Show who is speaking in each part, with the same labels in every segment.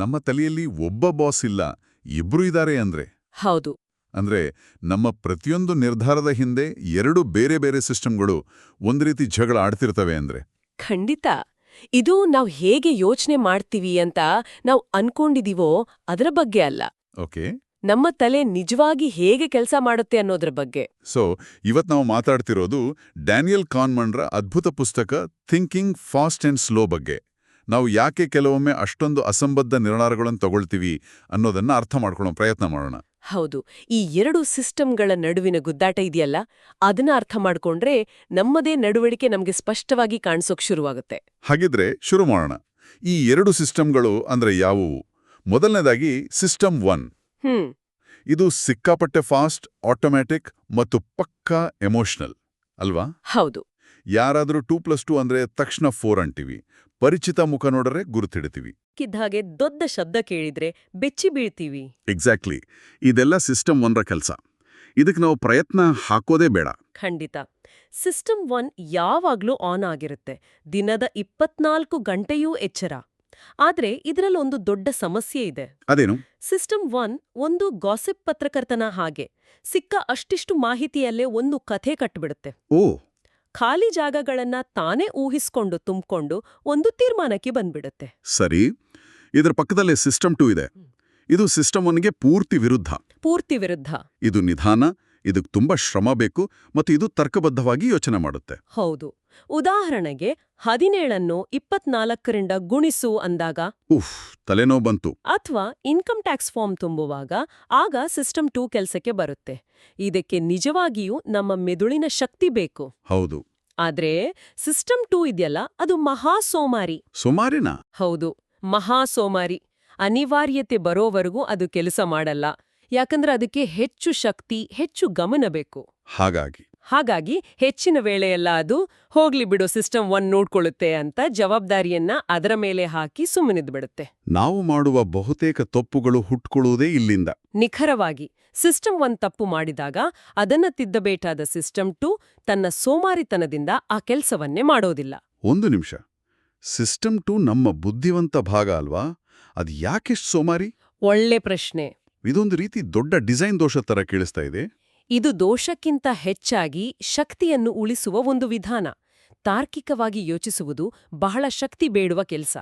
Speaker 1: ನಮ್ಮ ತಲೆಯಲ್ಲಿ ಒಬ್ಬ ಬಾಸ್ ಇಲ್ಲ, ಇಬ್ರು ಇದ್ದಾರೆ
Speaker 2: ಹೌದು.
Speaker 1: ಅಂದ್ರೆ ನಮ್ಮ ಪ್ರತಿಯೊಂದು ನಿರ್ಧಾರದ ಹಿಂದೆ ಎರಡು ಬೇರೆ ಬೇರೆ ಸಿಸ್ಟಮ್ಗಳು ಒಂದ್ ರೀತಿ ಜಗಳ ಆಡ್ತಿರ್ತವೆ
Speaker 2: ಖಂಡಿತ. ಇದು ನಾವು ಹೇಗೆ ಯೋಚನೆ ಮಾಡ್ತೀವಿ ಅಂತ ನಾವು ಅನ್ಕೊಂಡಿದೀವೋ ಅದರ ಬಗ್ಗೆ ಅಲ್ಲ.
Speaker 1: ಓಕೆ.
Speaker 2: ನಮ್ಮ ತಲೆ ನಿಜವಾಗಿ ಹೇಗೆ ಕೆಲಸ ಮಾಡುತ್ತೆ ಅನ್ನೋದ್ರ ಬಗ್ಗೆ.
Speaker 1: ಸೊ ಇವತ್ ನಾವು ಮಾತಾಡ್ತಿರೋದು ಡ್ಯಾನಿಯಲ್ ಕಾನ್ಮನ್ರ ಅದ್ಭುತ ಪುಸ್ತಕ ಥಿಂಕಿಂಗ್ ಫಾಸ್ಟ್ ಅಂಡ್ ಸ್ಲೋ ಬಗ್ಗೆ. ನಾವು ಯಾಕೆ ಕೆಲವೊಮ್ಮೆ ಅಷ್ಟೊಂದು ಅಸಂಬದ್ಧ ನಿರ್ಧಾರಗಳನ್ನು ತಗೊಳ್ತೀವಿ ಅನ್ನೋದನ್ನ ಅರ್ಥ ಮಾಡ್ಕೊಳ್ಳೋ ಪ್ರಯತ್ನ ಮಾಡೋಣ.
Speaker 2: ಹೌದು. ಈ ಎರಡು ಸಿಸ್ಟಮ್ಗಳ ನಡುವಿನ ಗುದ್ದಾಟ ಇದೆಯಲ್ಲ, ಅದನ್ನ ಅರ್ಥ ಮಾಡ್ಕೊಂಡ್ರೆ ನಮ್ಮದೇ ನಡವಳಿಕೆ ನಮ್ಗೆ ಸ್ಪಷ್ಟವಾಗಿ ಕಾಣಿಸೋಕ್ ಶುರುವಾಗುತ್ತೆ.
Speaker 1: ಹಾಗಿದ್ರೆ ಶುರು ಮಾಡೋಣ. ಈ ಎರಡು ಸಿಸ್ಟಮ್ಗಳು ಅಂದ್ರೆ ಯಾವುವು? ಮೊದಲನೇದಾಗಿ ಸಿಸ್ಟಮ್ 1. ಇದು ಸಿಕ್ಕಾಪಟ್ಟೆ ಫಾಸ್ಟ್, ಆಟೋಮ್ಯಾಟಿಕ್ ಮತ್ತು ಪಕ್ಕಾ ಎಮೋಷನಲ್ ಅಲ್ವಾ?
Speaker 2: ಹೌದು.
Speaker 1: ಯಾರಾದ್ರೂ 2+2 ಅಂದ್ರೆ ತಕ್ಷಣ 4 ಅಂತೀವಿ. ಪರಿಚಿತ ಮುಖ ನೋಡರೆ ಗುರುತಿಡ್ತೀವಿ.
Speaker 2: ಹಾಗೆ ದೊಡ್ಡ ಶಬ್ದ ಕೇಳಿದ್ರೆ ಬೆಚ್ಚಿ ಬೀಳ್ತೀವಿ.
Speaker 1: ಎಕ್ಸಾಕ್ಟ್ಲಿ. ಇದೆಲ್ಲ ಸಿಸ್ಟಮ್ 1ರ ಕೆಲಸ. ಇದಕ್ಕೆ ನಾವು ಪ್ರಯತ್ನ ಹಾಕೋದೇ ಬೇಡ.
Speaker 2: ಖಂಡಿತ. ಸಿಸ್ಟಮ್ 1 ಯಾವಾಗ್ಲೂ ಆನ್ ಆಗಿರುತ್ತೆ, ದಿನದ 24 ಗಂಟೆಯೂ ಎಚ್ಚರ. ಆದ್ರೆ ಇದರಲ್ಲೊಂದು ದೊಡ್ಡ ಸಮಸ್ಯೆ ಇದೆ.
Speaker 1: ಅದೇನು?
Speaker 2: ಸಿಸ್ಟಮ್ 1 ಒಂದು ಗಾಸಿಪ್ ಪತ್ರಕರ್ತನ ಹಾಗೆ. ಸಿಕ್ಕ ಅಷ್ಟಿಷ್ಟು ಮಾಹಿತಿಯಲ್ಲೇ ಒಂದು ಕಥೆ ಕಟ್ಟಿಬಿಡುತ್ತೆ.
Speaker 1: ಓ.
Speaker 2: ಖಾಲಿ ಜಾಗಗಳನ್ನ ತಾನೇ ಊಹಿಸ್ಕೊಂಡು ತುಂಬಿಕೊಂಡು ಒಂದು ತೀರ್ಮಾನಕ್ಕೆ ಬಂದ್ಬಿಡುತ್ತೆ.
Speaker 1: ಸರಿ. ಇದರ ಪಕ್ಕದಲ್ಲೇ ಸಿಸ್ಟಮ್ 2 ಇದೆ. ಇದು ಸಿಸ್ಟಮ್ 1ಗೆ ಪೂರ್ತಿ ವಿರುದ್ಧ. ಇದು ನಿಧಾನ, ಇದಕ್ಕೆ ತುಂಬಾ ಶ್ರಮ ಬೇಕು ಮತ್ತು ಇದು ತರ್ಕಬದ್ಧವಾಗಿ ಯೋಚನೆ ಮಾಡುತ್ತೆ.
Speaker 2: ಹೌದು. ಉದಾಹರಣೆಗೆ 17 24ರಿಂದ ಗುಣಿಸು ಅಂದಾಗ
Speaker 1: ತಲೆನೋವು ಬಂತು.
Speaker 2: ಅಥವಾ ಇನ್ಕಮ್ ಟ್ಯಾಕ್ಸ್ ಫಾರ್ಮ್ ತುಂಬುವಾಗ ಆಗ ಸಿಸ್ಟಮ್ 2 ಕೆಲಸಕ್ಕೆ ಬರುತ್ತೆ. ಇದಕ್ಕೆ ನಿಜವಾಗಿಯೂ ನಮ್ಮ ಮೆದುಳಿನ ಶಕ್ತಿ ಬೇಕು.
Speaker 1: ಹೌದು.
Speaker 2: ಆದ್ರೆ ಸಿಸ್ಟಮ್ 2 ಇದೆಯಲ್ಲ, ಅದು ಮಹಾ ಸೋಮಾರಿ.
Speaker 1: ಸೋಮಾರಿನಾ?
Speaker 2: ಹೌದು, ಮಹಾ ಸೋಮಾರಿ. ಅನಿವಾರ್ಯತೆ ಬರೋವರೆಗೂ ಅದು ಕೆಲಸ ಮಾಡಲ್ಲ. ಯಾಕಂದ್ರೆ ಅದಕ್ಕೆ ಹೆಚ್ಚು ಶಕ್ತಿ, ಹೆಚ್ಚು ಗಮನ ಬೇಕು. ಹಾಗಾಗಿ ಹೆಚ್ಚಿನ ವೇಳೆಯೆಲ್ಲ ಅದು ಹೋಗ್ಲಿ ಬಿಡು, ಸಿಸ್ಟಮ್ 1 ನೋಡ್ಕೊಳ್ಳುತ್ತೆ ಅಂತ ಜವಾಬ್ದಾರಿಯನ್ನ ಅದರ ಮೇಲೆ ಹಾಕಿ ಸುಮ್ಮನಿದ್ಬಿಡುತ್ತೆ.
Speaker 1: ನಾವು ಮಾಡುವ ಬಹುತೇಕ ತಪ್ಪುಗಳು ಹುಟ್ಕೊಳ್ಳುವುದೇ ಇಲ್ಲಿಂದ.
Speaker 2: ನಿಖರವಾಗಿ. ಸಿಸ್ಟಮ್ 1 ತಪ್ಪು ಮಾಡಿದಾಗ ಅದನ್ನ ತಿದ್ದಬೇಕಾದ ಸಿಸ್ಟಮ್ 2 ತನ್ನ ಸೋಮಾರಿತನದಿಂದ ಆ ಕೆಲಸವನ್ನೇ ಮಾಡೋದಿಲ್ಲ.
Speaker 1: ಒಂದು ನಿಮಿಷ. ಸಿಸ್ಟಮ್ 2 ನಮ್ಮ ಬುದ್ಧಿವಂತ ಭಾಗ ಅಲ್ವಾ? ಅದು ಯಾಕೆಷ್ಟು ಸೋಮಾರಿ?
Speaker 2: ಒಳ್ಳೆ ಪ್ರಶ್ನೆ.
Speaker 1: ಇದೊಂದು ರೀತಿ ದೊಡ್ಡ ಡಿಸೈನ್ ದೋಷ ತರ ಕೇಳಿಸ್ತಾ ಇದೆ.
Speaker 2: ಇದು ದೋಷಕ್ಕಿಂತ ಹೆಚ್ಚಾಗಿ ಶಕ್ತಿಯನ್ನು ಉಳಿಸುವ ಒಂದು ವಿಧಾನ. ತಾರ್ಕಿಕವಾಗಿ ಯೋಚಿಸುವುದು ಬಹಳ ಶಕ್ತಿ ಬೇಡುವ ಕೆಲಸ.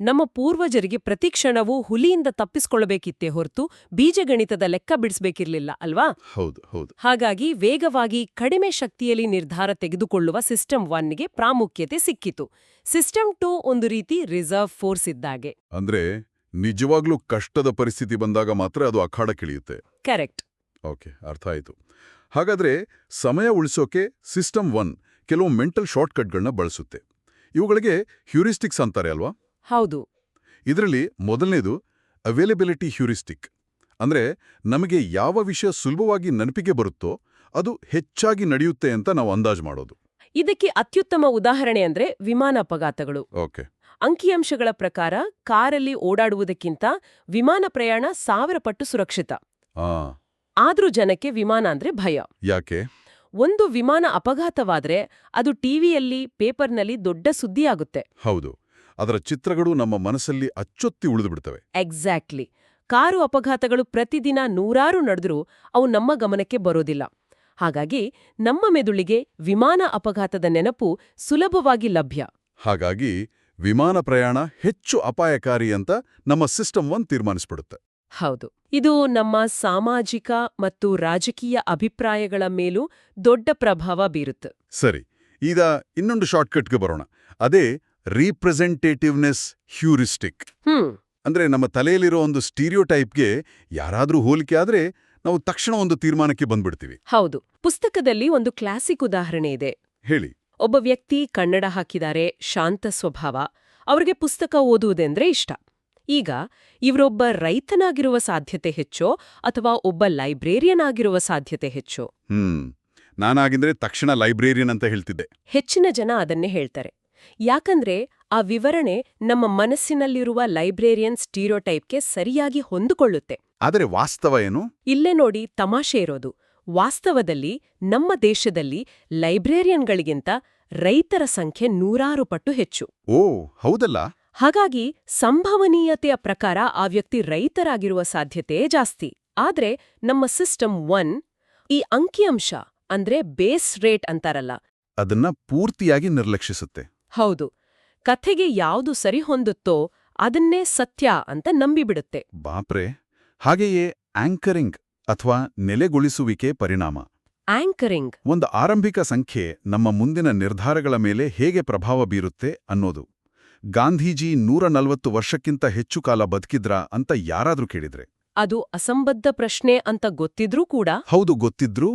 Speaker 2: ನಮ್ಮ ಪೂರ್ವಜರಿಗೆ ಪ್ರತಿಕ್ಷಣವೂ ಹುಲಿಯಿಂದ ತಪ್ಪಿಸಿಕೊಳ್ಳಬೇಕಿತ್ತೇ ಹೊರತು ಬೀಜಗಣಿತದ ಲೆಕ್ಕ ಬಿಡಿಸಬೇಕಿರ್ಲಿಲ್ಲ ಅಲ್ವಾ?
Speaker 1: ಹೌದು.
Speaker 2: ಹಾಗಾಗಿ ವೇಗವಾಗಿ ಕಡಿಮೆ ಶಕ್ತಿಯಲ್ಲಿ ನಿರ್ಧಾರ ತೆಗೆದುಕೊಳ್ಳುವ ಸಿಸ್ಟಮ್ 1ಗೆ ಪ್ರಾಮುಖ್ಯತೆ ಸಿಕ್ಕಿತು. ಸಿಸ್ಟಮ್ 2 ಒಂದು ರೀತಿ ರಿಸರ್ವ್ ಫೋರ್ಸ್ ಇದ್ದಾಗೆ.
Speaker 1: ಅಂದ್ರೆ ನಿಜವಾಗ್ಲೂ ಕಷ್ಟದ ಪರಿಸ್ಥಿತಿ ಬಂದಾಗ ಮಾತ್ರ ಅದು ಅಖಾಡಕ್ಕಿಳಿಯುತ್ತೆ.
Speaker 2: ಕರೆಕ್ಟ್.
Speaker 1: ಓಕೆ, ಅರ್ಥ ಆಯ್ತು. ಹಾಗಾದ್ರೆ ಸಮಯ ಉಳಿಸೋಕೆ ಸಿಸ್ಟಮ್ 1 ಕೆಲವು ಮೆಂಟಲ್ ಶಾರ್ಟ್ಕಟ್ಗಳನ್ನ ಬಳಸುತ್ತೆ. ಇವುಗಳಿಗೆ ಹ್ಯೂರಿಸ್ಟಿಕ್ಸ್ ಅಂತಾರೆ ಅಲ್ವಾ?
Speaker 2: ಹೌದು.
Speaker 1: ಇದರಲ್ಲಿ ಮೊದಲನೇದು ಅವೈಲೇಬಿಲಿಟಿ ಹ್ಯೂರಿಸ್ಟಿಕ್. ಅಂದ್ರೆ ನಮಗೆ ಯಾವ ವಿಷಯ ಸುಲಭವಾಗಿ ನೆನಪಿಗೆ ಬರುತ್ತೋ ಅದು ಹೆಚ್ಚಾಗಿ ನಡೆಯುತ್ತೆ ಅಂತ ನಾವು ಅಂದಾಜು ಮಾಡೋದು.
Speaker 2: ಇದಕ್ಕೆ ಅತ್ಯುತ್ತಮ ಉದಾಹರಣೆ ಅಂದ್ರೆ ವಿಮಾನ ಅಪಘಾತಗಳು.
Speaker 1: ಓಕೆ.
Speaker 2: ಅಂಕಿಅಂಶಗಳ ಪ್ರಕಾರ ಕಾರಲ್ಲಿ ಓಡಾಡುವುದಕ್ಕಿಂತ ವಿಮಾನ ಪ್ರಯಾಣ 1000 ಪಟ್ಟು ಸುರಕ್ಷಿತ. ಆದ್ರೂ ಜನಕ್ಕೆ ವಿಮಾನ ಅಂದ್ರೆ ಭಯ.
Speaker 1: ಯಾಕೆ?
Speaker 2: ಒಂದು ವಿಮಾನ ಅಪಘಾತವಾದ್ರೆ ಅದು ಟಿವಿಯಲ್ಲಿ, ಪೇಪರ್ನಲ್ಲಿ ದೊಡ್ಡ ಸುದ್ದಿಯಾಗುತ್ತೆ.
Speaker 1: ಹೌದು. ಅದರ ಚಿತ್ರಗಳು ನಮ್ಮ ಮನಸ್ಸಲ್ಲಿ ಅಚ್ಚೊತ್ತಿ ಉಳಿದುಬಿಡ್ತವೆ.
Speaker 2: ಎಕ್ಸಾಕ್ಟ್ಲಿ. ಕಾರು ಅಪಘಾತಗಳು ಪ್ರತಿದಿನ ನೂರಾರು ನಡೆದ್ರೂ ಅವು ನಮ್ಮ ಗಮನಕ್ಕೆ ಬರೋದಿಲ್ಲ. ಹಾಗಾಗಿ ನಮ್ಮ ಮೆದುಳಿಗೆ ವಿಮಾನ ಅಪಘಾತದ ನೆನಪು ಸುಲಭವಾಗಿ ಲಭ್ಯ.
Speaker 1: ಹಾಗಾಗಿ ವಿಮಾನ ಪ್ರಯಾಣ ಹೆಚ್ಚು ಅಪಾಯಕಾರಿ ಅಂತ ನಮ್ಮ ಸಿಸ್ಟಮ್ 1 ತೀರ್ಮಾನಿಸ್ಬಿಡುತ್ತೆ.
Speaker 2: ಹೌದು. ಇದು ನಮ್ಮ ಸಾಮಾಜಿಕ ಮತ್ತು ರಾಜಕೀಯ ಅಭಿಪ್ರಾಯಗಳ ಮೇಲೂ ದೊಡ್ಡ ಪ್ರಭಾವ ಬೀರುತ್ತೆ.
Speaker 1: ಸರಿ, ಈಗ ಇನ್ನೊಂದು ಶಾರ್ಟ್ಕಟ್ಗೆ ಬರೋಣ. ಅದೇ ರೀಪ್ರೆಸೆಂಟೇಟಿವ್ನೆಸ್ ಹ್ಯೂರಿಸ್ಟಿಕ್. ಅಂದ್ರೆ ನಮ್ಮ ತಲೆಯಲ್ಲಿರೋ ಒಂದು ಸ್ಟೀರಿಯೋಟೈಪ್ಗೆ ಯಾರಾದ್ರೂ ಹೋಲಿಕೆ ಆದ್ರೆ ನಾವು ತಕ್ಷಣ ಒಂದು ತೀರ್ಮಾನಕ್ಕೆ ಬಂದ್ಬಿಡ್ತೀವಿ.
Speaker 2: ಹೌದು. ಪುಸ್ತಕದಲ್ಲಿ ಒಂದು ಕ್ಲಾಸಿಕ್ ಉದಾಹರಣೆ ಇದೆ.
Speaker 1: ಹೇಳಿ.
Speaker 2: ಒಬ್ಬ ವ್ಯಕ್ತಿ ಕನ್ನಡ ಹಾಕಿದ್ದಾರೆ, ಶಾಂತ ಸ್ವಭಾವ. ಅವ್ರಿಗೆ ಪುಸ್ತಕ ಓದುವುದೆಂದ್ರೆ ಇಷ್ಟ. ಈಗ ಇವರೊಬ್ಬ ರೈತನಾಗಿರುವ ಸಾಧ್ಯತೆ ಹೆಚ್ಚೋ ಅಥವಾ ಒಬ್ಬ ಲೈಬ್ರೇರಿಯನ್ ಆಗಿರುವ ಸಾಧ್ಯತೆ ಹೆಚ್ಚೋ?
Speaker 1: ನಾನಾಗಿದ್ರೆ ತಕ್ಷಣ ಲೈಬ್ರೇರಿಯನ್ ಅಂತ ಹೇಳ್ತಿದ್ದೆ.
Speaker 2: ಹೆಚ್ಚಿನ ಜನ ಅದನ್ನೇ ಹೇಳ್ತಾರೆ. ಯಾಕಂದ್ರೆ ಆ ವಿವರಣೆ ನಮ್ಮ ಮನಸ್ಸಿನಲ್ಲಿರುವ ಲೈಬ್ರೇರಿಯನ್ ಸ್ಟೀರಿಯೋಟೈಪ್ಗೆ ಸರಿಯಾಗಿ ಹೊಂದಿಕೊಳ್ಳುತ್ತೆ.
Speaker 1: ಆದರೆ ವಾಸ್ತವ ಏನು?
Speaker 2: ಇಲ್ಲೇ ನೋಡಿ ತಮಾಷೆ ಇರೋದು. ವಾಸ್ತವದಲ್ಲಿ ನಮ್ಮ ದೇಶದಲ್ಲಿ ಲೈಬ್ರೇರಿಯನ್ಗಳಿಗಿಂತ ರೈತರ ಸಂಖ್ಯೆ 100 ಪಟ್ಟು ಹೆಚ್ಚು.
Speaker 1: ಓ, ಹೌದಲ್ಲ?
Speaker 2: ಹಾಗಾಗಿ ಸಂಭವನೀಯತೆಯ ಪ್ರಕಾರ ಆ ವ್ಯಕ್ತಿ ರೈತರಾಗಿರುವ ಸಾಧ್ಯತೆ ಜಾಸ್ತಿ. ಆದ್ರೆ ನಮ್ಮ ಸಿಸ್ಟಮ್ 1 ಈ ಅಂಕಿಅಂಶ ಅಂದ್ರೆ ಬೇಸ್ ರೇಟ್ ಅಂತಾರಲ್ಲ,
Speaker 1: ಅದನ್ನ ಪೂರ್ತಿಯಾಗಿ ನಿರ್ಲಕ್ಷಿಸುತ್ತೆ.
Speaker 2: ಹೌದು, ಕಥೆಗೆ ಯಾವುದು ಸರಿಹೊಂದುತ್ತೋ ಅದನ್ನೇ ಸತ್ಯ ಅಂತ ನಂಬಿಬಿಡುತ್ತೆ.
Speaker 1: ಬಾಪ್ರೆ. ಹಾಗೆಯೇ ಆಂಕರಿಂಗ್ ಅಥವಾ ನೆಲೆಗೊಳಿಸುವಿಕೆ ಪರಿಣಾಮ.
Speaker 2: ಆಂಕರಿಂಗ್
Speaker 1: ಒಂದು ಆರಂಭಿಕ ಸಂಖ್ಯೆ ನಮ್ಮ ಮುಂದಿನ ನಿರ್ಧಾರಗಳ ಮೇಲೆ ಹೇಗೆ ಪ್ರಭಾವ ಬೀರುತ್ತೆ ಅನ್ನೋದು. ಗಾಂಧೀಜಿ 140 ವರ್ಷಕ್ಕಿಂತ ಹೆಚ್ಚು ಕಾಲ ಬದುಕಿದ್ರಾ ಅಂತ ಯಾರಾದ್ರೂ ಕೇಳಿದ್ರೆ?
Speaker 2: ಅದು ಅಸಂಬದ್ಧ ಪ್ರಶ್ನೆ ಅಂತ ಗೊತ್ತಿದ್ರೂ ಕೂಡ.
Speaker 1: ಹೌದು, ಗೊತ್ತಿದ್ರೂ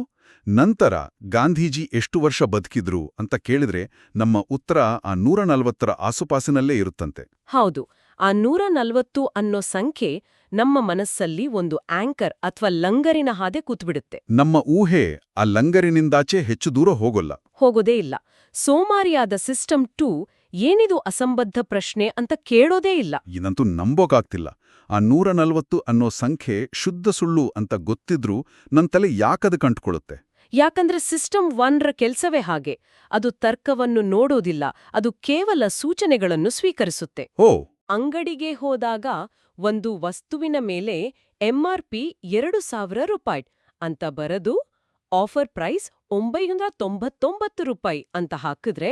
Speaker 1: ನಂತರ ಗಾಂಧೀಜಿ ಎಷ್ಟು ವರ್ಷ ಬದುಕಿದ್ರು ಅಂತ ಕೇಳಿದ್ರೆ ನಮ್ಮ ಉತ್ತರ ಆ 140ರ ಆಸುಪಾಸಿನಲ್ಲೇ ಇರುತ್ತಂತೆ.
Speaker 2: ಹೌದು, ಆ 140 ಅನ್ನೋ ಸಂಖ್ಯೆ ನಮ್ಮ ಮನಸ್ಸಲ್ಲಿ ಒಂದು ಆಂಕರ್ ಅಥವಾ ಲಂಗರಿನ ಹಾದೆ ಕೂತ್ಬಿಡುತ್ತೆ.
Speaker 1: ನಮ್ಮ ಊಹೆ ಆ ಲಂಗರಿನಿಂದಾಚೆ ಹೆಚ್ಚು ದೂರ
Speaker 2: ಹೋಗೋದೇ ಇಲ್ಲ. ಸೋಮಾರಿಯಾದ ಸಿಸ್ಟಮ್ 2 ಏನಿದು ಅಸಂಬದ್ಧ ಪ್ರಶ್ನೆ ಅಂತ ಕೇಳೋದೇ ಇಲ್ಲ.
Speaker 1: ಇದಂತೂ ನಂಬೋಕಾಗ್ತಿಲ್ಲ. ಆ 140 ಅನ್ನೋ ಸಂಖ್ಯೆ ಶುದ್ಧ ಸುಳ್ಳು ಅಂತ ಗೊತ್ತಿದ್ರೂ ನನ್ ತಲೆ ಯಾಕದು ಕಂಟ್ಕೊಳ್ಳುತ್ತೆ?
Speaker 2: ಯಾಕಂದ್ರೆ ಸಿಸ್ಟಮ್ 1ರ ಕೆಲ್ಸವೇ ಹಾಗೆ. ಅದು ತರ್ಕವನ್ನು ನೋಡೋದಿಲ್ಲ, ಅದು ಕೇವಲ ಸೂಚನೆಗಳನ್ನು ಸ್ವೀಕರಿಸುತ್ತೆ.
Speaker 1: ಓ.
Speaker 2: ಅಂಗಡಿಗೆ ಹೋದಾಗ ಒಂದು ವಸ್ತುವಿನ ಮೇಲೆ MRP 2000 ರೂಪಾಯಿ ಅಂತ ಬರೆದು ಆಫರ್ ಪ್ರೈಸ್ 999 ರೂಪಾಯಿ ಅಂತ ಹಾಕಿದ್ರೆ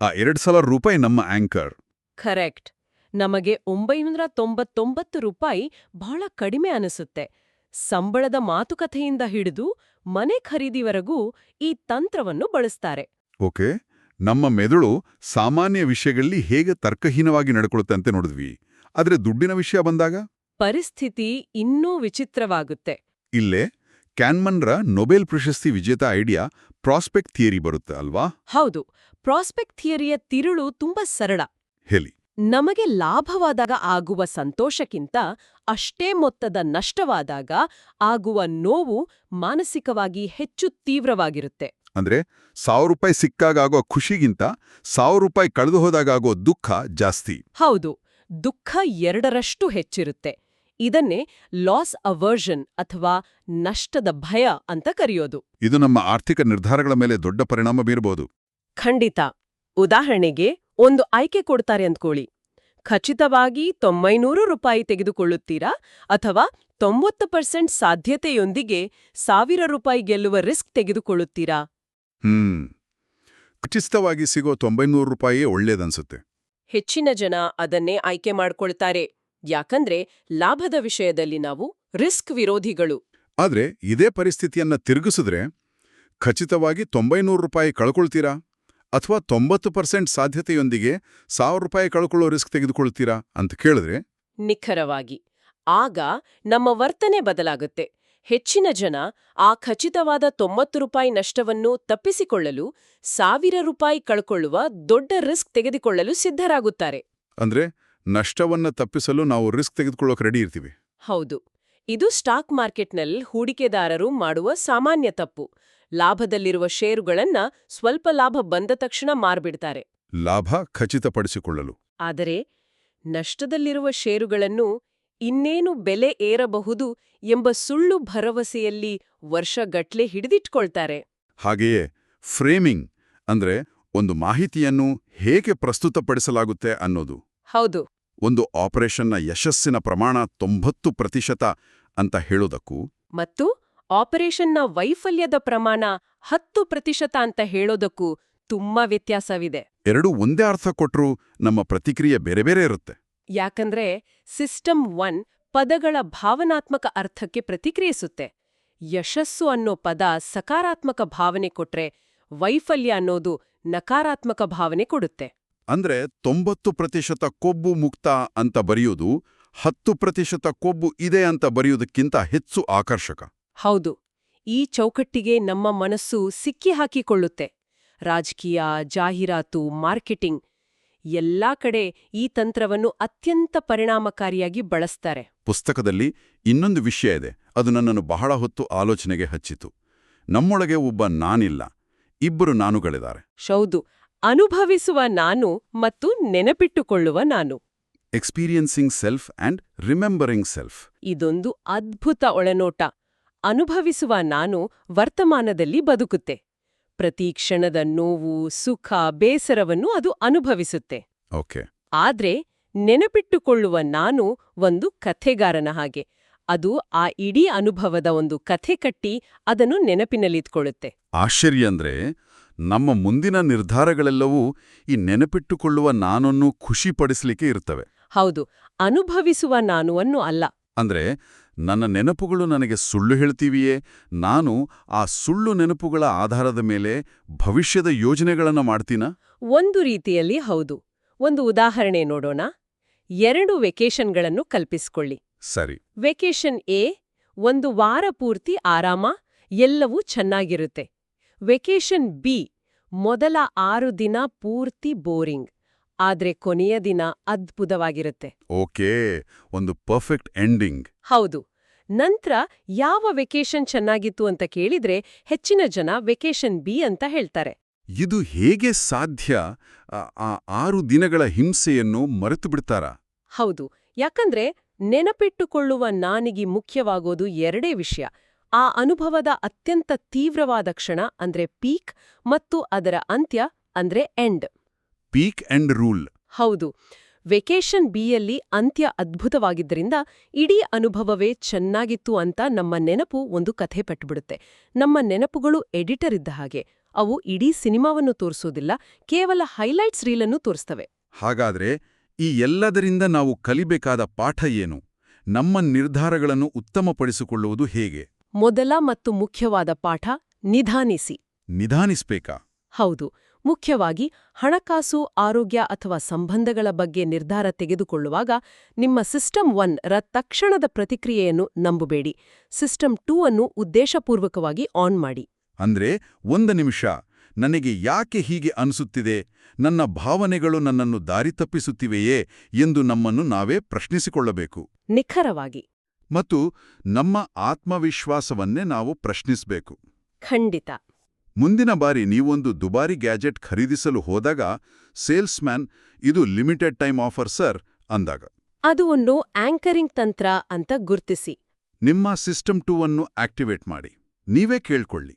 Speaker 1: ಆ 2000 ರೂಪಾಯಿ ನಮ್ಮ ಆಂಕರ್.
Speaker 2: ಕರೆಕ್ಟ್. ನಮಗೆ 999 ರೂಪಾಯಿ ಬಹಳ ಕಡಿಮೆ ಅನಿಸುತ್ತೆ. ಸಂಬಳದ ಮಾತುಕತೆಯಿಂದ ಹಿಡಿದು ಮನೆ ಖರೀದಿವರೆಗೂ ಈ ತಂತ್ರವನ್ನು ಬಳಸ್ತಾರೆ.
Speaker 1: ಓಕೆ, ನಮ್ಮ ಮೆದುಳು ಸಾಮಾನ್ಯ ವಿಷಯಗಳಲ್ಲಿ ಹೇಗೆ ತರ್ಕಹೀನವಾಗಿ ನಡ್ಕೊಳ್ಳುತ್ತೆ ಅಂತ ನೋಡಿದ್ವಿ. ಆದ್ರೆ ದುಡ್ಡಿನ ವಿಷಯ ಬಂದಾಗ
Speaker 2: ಪರಿಸ್ಥಿತಿ ಇನ್ನೂ ವಿಚಿತ್ರವಾಗುತ್ತೆ.
Speaker 1: ಇಲ್ಲೇ ಕ್ಯಾನ್ಮನ್ರ ನೊಬೆಲ್ ಪ್ರಶಸ್ತಿ ವಿಜೇತ ಐಡಿಯಾ ಪ್ರಾಸ್ಪೆಕ್ಟ್ ಥಿಯರಿ ಬರುತ್ತೆ ಅಲ್ವಾ?
Speaker 2: ಹೌದು, ಪ್ರಾಸ್ಪೆಕ್ಟ್ ಥಿಯರಿಯ ತಿರುಳು ತುಂಬಾ ಸರಳ.
Speaker 1: ಹೇಳಿ.
Speaker 2: ನಮಗೆ ಲಾಭವಾದಾಗ ಆಗುವ ಸಂತೋಷಕ್ಕಿಂತ ಅಷ್ಟೇ ಮೊತ್ತದ ನಷ್ಟವಾದಾಗ ಆಗುವ ನೋವು ಮಾನಸಿಕವಾಗಿ ಹೆಚ್ಚು ತೀವ್ರವಾಗಿರುತ್ತೆ.
Speaker 1: ಅಂದ್ರೆ 1000 ರೂಪಾಯಿ ಸಿಕ್ಕಾಗೋ ಖುಷಿಗಿಂತ 1000 ರೂಪಾಯಿ ಕಳೆದು ಹೋದಾಗೋ ದುಃಖ ಜಾಸ್ತಿ.
Speaker 2: ಹೌದು, ದುಃಖ 2ರಷ್ಟು ಹೆಚ್ಚಿರುತ್ತೆ. ಇದನ್ನೇ ಲಾಸ್ ಅವರ್ಷನ್ ಅಥವಾ ನಷ್ಟದ ಭಯ ಅಂತ ಕರೆಯೋದು.
Speaker 1: ಇದು ನಮ್ಮ ಆರ್ಥಿಕ ನಿರ್ಧಾರಗಳ ಮೇಲೆ ದೊಡ್ಡ ಪರಿಣಾಮ ಬೀರಬಹುದು.
Speaker 2: ಖಂಡಿತ. ಉದಾಹರಣೆಗೆ ಒಂದು ಆಯ್ಕೆ ಕೊಡ್ತಾರೆ ಅಂದ್ಕೊಳ್ಳಿ. ಖಚಿತವಾಗಿ 900 ರೂಪಾಯಿ ತೆಗೆದುಕೊಳ್ಳುತ್ತೀರಾ ಅಥವಾ 90% ಸಾಧ್ಯತೆಯೊಂದಿಗೆ 1000 ರೂಪಾಯಿ ಗೆಲ್ಲುವ ರಿಸ್ಕ್ ತೆಗೆದುಕೊಳ್ಳುತ್ತೀರಾ?
Speaker 1: ಖಚಿತವಾಗಿ ಸಿಗೋ 900 ರೂಪಾಯಿಯೇ ಒಳ್ಳೇದನ್ಸುತ್ತೆ.
Speaker 2: ಹೆಚ್ಚಿನ ಜನ ಅದನ್ನೇ ಆಯ್ಕೆ ಮಾಡ್ಕೊಳ್ತಾರೆ. ಯಾಕಂದ್ರೆ ಲಾಭದ ವಿಷಯದಲ್ಲಿ ನಾವು ರಿಸ್ಕ್ ವಿರೋಧಿಗಳು.
Speaker 1: ಆದ್ರೆ ಇದೇ ಪರಿಸ್ಥಿತಿಯನ್ನ ತಿರುಗಿಸಿದ್ರೆ ಖಚಿತವಾಗಿ 900 ರೂಪಾಯಿ ಕಳ್ಕೊಳ್ತೀರಾ ಅಥವಾ 90% ಸಾಧ್ಯತೆಯೊಂದಿಗೆ 1000 ರೂಪಾಯಿ ಕಳ್ಕೊಳ್ಳೋ ರಿಸ್ಕ್ ತೆಗೆದುಕೊಳ್ತೀರಾ ಅಂತ ಕೇಳಿದ್ರೆ
Speaker 2: ನಿಖರವಾಗಿ ಆಗ ನಮ್ಮ ವರ್ತನೆ ಬದಲಾಗುತ್ತೆ. ಹೆಚ್ಚಿನ ಜನ ಆ ಖಚಿತವಾದ 90 ರೂಪಾಯಿ ನಷ್ಟವನ್ನು ತಪ್ಪಿಸಿಕೊಳ್ಳಲು 1000 ರೂಪಾಯಿ ಕಳ್ಕೊಳ್ಳುವ ದೊಡ್ಡ ರಿಸ್ಕ್ ತೆಗೆದುಕೊಳ್ಳಲು ಸಿದ್ಧರಾಗುತ್ತಾರೆ.
Speaker 1: ಅಂದ್ರೆ ನಷ್ಟವನ್ನ ತಪ್ಪಿಸಲು ನಾವು ರಿಸ್ಕ್ ತೆಗೆದುಕೊಳ್ಳೋಕೆ ರೆಡಿ ಇರ್ತೀವಿ.
Speaker 2: ಹೌದು, ಇದು ಸ್ಟಾಕ್ ಮಾರ್ಕೆಟ್ನಲ್ಲಿ ಹೂಡಿಕೆದಾರರು ಮಾಡುವ ಸಾಮಾನ್ಯ ತಪ್ಪು. ಲಾಭದಲ್ಲಿರುವ ಷೇರುಗಳನ್ನ ಸ್ವಲ್ಪ ಲಾಭ ಬಂದ ತಕ್ಷಣ ಮಾರ್ಬಿಡ್ತಾರೆ,
Speaker 1: ಲಾಭ ಖಚಿತಪಡಿಸಿಕೊಳ್ಳಲು.
Speaker 2: ಆದರೆ ನಷ್ಟದಲ್ಲಿರುವ ಷೇರುಗಳನ್ನು ಇನ್ನೇನು ಬೆಲೆ ಏರಬಹುದು ಎಂಬ ಸುಳ್ಳು ಭರವಸೆಯಲ್ಲಿ ವರ್ಷಗಟ್ಲೆ ಹಿಡಿದಿಟ್ಕೊಳ್ತಾರೆ.
Speaker 1: ಹಾಗೆಯೇ ಫ್ರೇಮಿಂಗ್ ಅಂದ್ರೆ ಒಂದು ಮಾಹಿತಿಯನ್ನು ಹೇಗೆ ಪ್ರಸ್ತುತಪಡಿಸಲಾಗುತ್ತೆ ಅನ್ನೋದು.
Speaker 2: ಹೌದು,
Speaker 1: ಒಂದು ಆಪರೇಷನ್ನ ಯಶಸ್ಸಿನ ಪ್ರಮಾಣ 90% ಅಂತ ಹೇಳೋದಕ್ಕೂ
Speaker 2: ಮತ್ತು ಆಪರೇಷನ್ನ ವೈಫಲ್ಯದ ಪ್ರಮಾಣ 10% ಅಂತ ಹೇಳೋದಕ್ಕೂ ತುಂಬಾ ವ್ಯತ್ಯಾಸವಿದೆ.
Speaker 1: ಎರಡೂ ಒಂದೇ ಅರ್ಥ ಕೊಟ್ರೂ ನಮ್ಮ ಪ್ರತಿಕ್ರಿಯೆ ಬೇರೆ ಬೇರೆ ಇರುತ್ತೆ.
Speaker 2: ಯಾಕಂದ್ರೆ ಸಿಸ್ಟಮ್ 1 ಪದಗಳ ಭಾವನಾತ್ಮಕ ಅರ್ಥಕ್ಕೆ ಪ್ರತಿಕ್ರಿಯಿಸುತ್ತೆ. ಯಶಸ್ಸು ಅನ್ನೋ ಪದ ಸಕಾರಾತ್ಮಕ ಭಾವನೆ ಕೊಟ್ರೆ ವೈಫಲ್ಯ ಅನ್ನೋದು ನಕಾರಾತ್ಮಕ ಭಾವನೆ ಕೊಡುತ್ತೆ.
Speaker 1: ಅಂದ್ರೆ 90% ಕೊಬ್ಬು ಮುಕ್ತ ಅಂತ ಬರೆಯೋದು 10% ಕೊಬ್ಬು ಇದೆ ಅಂತ ಬರೆಯೋದಕ್ಕಿಂತ ಹೆಚ್ಚು ಆಕರ್ಷಕ.
Speaker 2: ಹೌದು, ಈ ಚೌಕಟ್ಟಿಗೆ ನಮ್ಮ ಮನಸ್ಸು ಸಿಕ್ಕಿ ಹಾಕಿಕೊಳ್ಳುತ್ತೆ. ರಾಜಕೀಯ, ಜಾಹೀರಾತು, ಮಾರ್ಕೆಟಿಂಗ್ ಎಲ್ಲಾ ಕಡೆ ಈ ತಂತ್ರವನ್ನು ಅತ್ಯಂತ ಪರಿಣಾಮಕಾರಿಯಾಗಿ ಬಳಸ್ತಾರೆ.
Speaker 1: ಪುಸ್ತಕದಲ್ಲಿ ಇನ್ನೊಂದು ವಿಷಯ ಇದೆ, ಅದು ನನ್ನನ್ನು ಬಹಳ ಹೊತ್ತು ಆಲೋಚನೆಗೆ ಹಚ್ಚಿತು. ನಮ್ಮೊಳಗೆ ಒಬ್ಬ ನಾನಿಲ್ಲ, ಇಬ್ಬರು ನಾನುಗಳಿದ್ದಾರೆ.
Speaker 2: ಹೌದು, ಅನುಭವಿಸುವ ನಾನು ಮತ್ತು ನೆನಪಿಟ್ಟುಕೊಳ್ಳುವ ನಾನು.
Speaker 1: Experiencing self and remembering self.
Speaker 2: ಇದೊಂದು ಅದ್ಭುತ ಒಳನೋಟ. ಅನುಭವಿಸುವ ನಾನು ವರ್ತಮಾನದಲ್ಲಿ ಬದುಕುತ್ತೆ. ಪ್ರತಿ ಕ್ಷಣದ ನೋವು, ಸುಖ, ಬೇಸರವನ್ನು ಅದು ಅನುಭವಿಸುತ್ತೆ.
Speaker 1: ಓಕೆ.
Speaker 2: ಆದ್ರೆ ನೆನಪಿಟ್ಟುಕೊಳ್ಳುವ ನಾನು ಒಂದು ಕಥೆಗಾರನ ಹಾಗೆ. ಅದು ಆ ಇಡೀ ಅನುಭವದ ಒಂದು ಕಥೆ ಕಟ್ಟಿ ಅದನ್ನು ನೆನಪಿನಲ್ಲಿಟ್ಕೊಳ್ಳುತ್ತೆ.
Speaker 1: ಆಶ್ಚರ್ಯ ಅಂದ್ರೆ ನಮ್ಮ ಮುಂದಿನ ನಿರ್ಧಾರಗಳೆಲ್ಲವೂ ಈ ನೆನಪಿಟ್ಟುಕೊಳ್ಳುವ ನಾನನ್ನು ಖುಷಿಪಡಿಸಲಿಕ್ಕೆ ಇರ್ತವೆ.
Speaker 2: ಹೌದು, ಅನುಭವಿಸುವ ನಾನುವನ್ನು ಅಲ್ಲ.
Speaker 1: ಅಂದ್ರೆ ನನ್ನ ನೆನಪುಗಳು ನನಗೆ ಸುಳ್ಳು ಹೇಳ್ತೀವಿಯೇ, ನಾನು ಆ ಸುಳ್ಳು ನೆನಪುಗಳ ಆಧಾರದ ಮೇಲೆ ಭವಿಷ್ಯದ ಯೋಜನೆಗಳನ್ನ ಮಾಡ್ತೀನಾ?
Speaker 2: ಒಂದು ರೀತಿಯಲ್ಲಿ ಹೌದು. ಒಂದು ಉದಾಹರಣೆ ನೋಡೋಣ. 2 ವೆಕೇಷನ್ಗಳನ್ನು ಕಲ್ಪಿಸಿಕೊಳ್ಳಿ.
Speaker 1: ಸರಿ.
Speaker 2: ವೆಕೇಷನ್ ಎ, 1 ವಾರ ಪೂರ್ತಿ ಆರಾಮ, ಎಲ್ಲವೂ ಚೆನ್ನಾಗಿರುತ್ತೆ. ವೆಕೇಷನ್ ಬಿ, ಮೊದಲ 6 ದಿನ ಪೂರ್ತಿ ಬೋರಿಂಗ್, ಆದ್ರೆ ಕೊನೆಯ ದಿನ ಅದ್ಭುತವಾಗಿರುತ್ತೆ.
Speaker 1: ಓಕೆ, ಒಂದು ಪರ್ಫೆಕ್ಟ್ ಎಂಡಿಂಗ್.
Speaker 2: ಹೌದು. ನಂತ್ರ ಯಾವ ವೆಕೇಷನ್ ಚೆನ್ನಾಗಿತ್ತು ಅಂತ ಕೇಳಿದ್ರೆ ಹೆಚ್ಚಿನ ಜನ ವೆಕೇಷನ್ ಬಿ ಅಂತ ಹೇಳ್ತಾರೆ.
Speaker 1: ಇದು ಹೇಗೆ ಸಾಧ್ಯ? ಆ 6 ದಿನಗಳ ಹಿಂಸೆಯನ್ನು ಮರೆತು ಬಿಡ್ತಾರಾ?
Speaker 2: ಹೌದು, ಯಾಕಂದ್ರೆ ನೆನಪಿಟ್ಟುಕೊಳ್ಳುವ ನಾನಿಗೆ ಮುಖ್ಯವಾಗೋದು 2 ವಿಷಯ: ಆ ಅನುಭವದ ಅತ್ಯಂತ ತೀವ್ರವಾದ ಕ್ಷಣ ಅಂದ್ರೆ ಪೀಕ್, ಮತ್ತು ಅದರ ಅಂತ್ಯ ಅಂದ್ರೆ ಎಂಡ್.
Speaker 1: Peak end rule.
Speaker 2: ಹೌದು. ವೆಕೇಷನ್ ಬಿಯಲ್ಲಿ ಅಂತ್ಯ ಅದ್ಭುತವಾಗಿದ್ದರಿಂದ ಇಡೀ ಅನುಭವವೇ ಚೆನ್ನಾಗಿತ್ತು ಅಂತ ನಮ್ಮ ನೆನಪು ಒಂದು ಕಥೆ ಪಟ್ಟುಬಿಡುತ್ತೆ. ನಮ್ಮ ನೆನಪುಗಳು ಎಡಿಟರ್ ಇದ್ದ ಹಾಗೆ. ಅವು ಇಡೀ ಸಿನಿಮಾವನ್ನು ತೋರಿಸೋದಿಲ್ಲ, ಕೇವಲ ಹೈಲೈಟ್ಸ್ ರೀಲನ್ನು ತೋರಿಸ್ತವೆ.
Speaker 1: ಹಾಗಾದ್ರೆ ಈ ಎಲ್ಲದರಿಂದ ನಾವು ಕಲಿಬೇಕಾದ ಪಾಠ ಏನು? ನಮ್ಮ ನಿರ್ಧಾರಗಳನ್ನು ಉತ್ತಮಪಡಿಸಿಕೊಳ್ಳುವುದು ಹೇಗೆ?
Speaker 2: ಮೊದಲ ಮತ್ತು ಮುಖ್ಯವಾದ ಪಾಠ: ನಿಧಾನಿಸಿ.
Speaker 1: ನಿಧಾನಿಸ್ಬೇಕಾ?
Speaker 2: ಹೌದು. ಮುಖ್ಯವಾಗಿ ಹಣಕಾಸು, ಆರೋಗ್ಯ ಅಥವಾ ಸಂಬಂಧಗಳ ಬಗ್ಗೆ ನಿರ್ಧಾರ ತೆಗೆದುಕೊಳ್ಳುವಾಗ ನಿಮ್ಮ ಸಿಸ್ಟಮ್ 1 ರ ತಕ್ಷಣದ ಪ್ರತಿಕ್ರಿಯೆಯನ್ನು ನಂಬಬೇಡಿ. ಸಿಸ್ಟಮ್ 2 ಅನ್ನು ಉದ್ದೇಶಪೂರ್ವಕವಾಗಿ ಆನ್ ಮಾಡಿ.
Speaker 1: ಅಂದ್ರೆ 1 ನಿಮಿಷ, ನನಗೆ ಯಾಕೆ ಹೀಗೆ ಅನಿಸುತ್ತಿದೆ, ನನ್ನ ಭಾವನೆಗಳು ನನ್ನನ್ನು ದಾರಿ ತಪ್ಪಿಸುತ್ತಿವೆಯೇ ಎಂದು ನಮ್ಮನ್ನು ನಾವೇ ಪ್ರಶ್ನಿಸಿಕೊಳ್ಳಬೇಕು.
Speaker 2: ನಿಖರವಾಗಿ.
Speaker 1: ಮತ್ತು ನಮ್ಮ ಆತ್ಮವಿಶ್ವಾಸವನ್ನೇ ನಾವು ಪ್ರಶ್ನಿಸಬೇಕು.
Speaker 2: ಖಂಡಿತ.
Speaker 1: ಮುಂದಿನ ಬಾರಿ ನೀವೊಂದು ದುಬಾರಿ ಗ್ಯಾಜೆಟ್ ಖರೀದಿಸಲು ಹೋದಾಗ ಸೇಲ್ಸ್ಮ್ಯಾನ್ ಇದು ಲಿಮಿಟೆಡ್ ಟೈಮ್ ಆಫರ್ ಸರ್ ಅಂದಾಗ,
Speaker 2: ಅದು ಒಂದು ಆಂಕರಿಂಗ್ ತಂತ್ರ ಅಂತ ಗುರ್ತಿಸಿ.
Speaker 1: ನಿಮ್ಮ ಸಿಸ್ಟಮ್ 2 ಅನ್ನು ಆಕ್ಟಿವೇಟ್ ಮಾಡಿ. ನೀವೇ ಕೇಳ್ಕೊಳ್ಳಿ,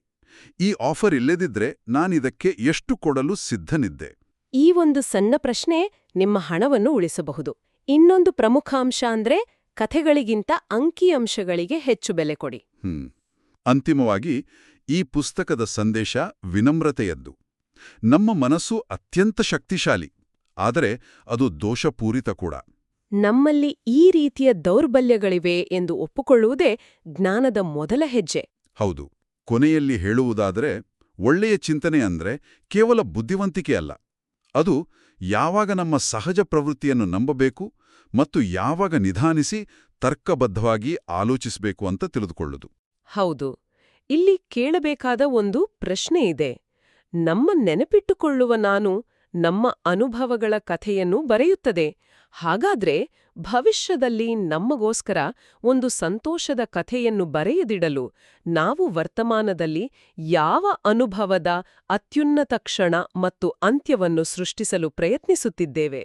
Speaker 1: ಈ ಆಫರ್ ಇಲ್ಲದಿದ್ರೆ ನಾನಿದಕ್ಕೆ ಎಷ್ಟು ಕೊಡಲು ಸಿದ್ಧನಿದ್ದೆ?
Speaker 2: ಈ ಒಂದು ಸಣ್ಣ ಪ್ರಶ್ನೆ ನಿಮ್ಮ ಹಣವನ್ನು ಉಳಿಸಬಹುದು. ಇನ್ನೊಂದು ಪ್ರಮುಖ ಅಂಶ ಅಂದ್ರೆ ಕಥೆಗಳಿಗಿಂತ ಅಂಕಿಅಂಶಗಳಿಗೆ ಹೆಚ್ಚು ಬೆಲೆ ಕೊಡಿ.
Speaker 1: ಅಂತಿಮವಾಗಿ ಈ ಪುಸ್ತಕದ ಸಂದೇಶ ವಿನಮ್ರತೆಯದ್ದು. ನಮ್ಮ ಮನಸ್ಸು ಅತ್ಯಂತ ಶಕ್ತಿಶಾಲಿ, ಆದರೆ ಅದು ದೋಷಪೂರಿತ ಕೂಡ.
Speaker 2: ನಮ್ಮಲ್ಲಿ ಈ ರೀತಿಯ ದೌರ್ಬಲ್ಯಗಳಿವೆ ಎಂದು ಒಪ್ಪುಕೊಳ್ಳುವುದೇ ಜ್ಞಾನದ ಮೊದಲ ಹೆಜ್ಜೆ.
Speaker 1: ಹೌದು. ಕೊನೆಯಲ್ಲಿ ಹೇಳುವುದಾದರೆ, ಒಳ್ಳೆಯ ಚಿಂತನೆ ಅಂದ್ರೆ ಕೇವಲ ಬುದ್ಧಿವಂತಿಕೆ ಅಲ್ಲ. ಅದು ಯಾವಾಗ ನಮ್ಮ ಸಹಜ ಪ್ರವೃತ್ತಿಯನ್ನು ನಂಬಬೇಕು ಮತ್ತು ಯಾವಾಗ ನಿಧಾನಿಸಿ ತರ್ಕಬದ್ಧವಾಗಿ ಆಲೋಚಿಸಬೇಕು ಅಂತ ತಿಳಿದುಕೊಳ್ಳುವುದು.
Speaker 2: ಹೌದು. ಇಲ್ಲಿ ಕೇಳಬೇಕಾದ ಒಂದು ಪ್ರಶ್ನೆ ಇದೆ. ನಮ್ಮ ನೆನಪಿಟ್ಟುಕೊಳ್ಳುವ ನಾನು ನಮ್ಮ ಅನುಭವಗಳ ಕಥೆಯನ್ನು ಬರೆಯುತ್ತದೆ. ಹಾಗಾದ್ರೆ ಭವಿಷ್ಯದಲ್ಲಿ ನಮಗೋಸ್ಕರ ಒಂದು ಸಂತೋಷದ ಕಥೆಯನ್ನು ಬರೆಯದಿಡಲು ನಾವು ವರ್ತಮಾನದಲ್ಲಿ ಯಾವ ಅನುಭವದ ಅತ್ಯುನ್ನತ ಕ್ಷಣ ಮತ್ತು ಅಂತ್ಯವನ್ನು ಸೃಷ್ಟಿಸಲು ಪ್ರಯತ್ನಿಸುತ್ತಿದ್ದೇವೆ?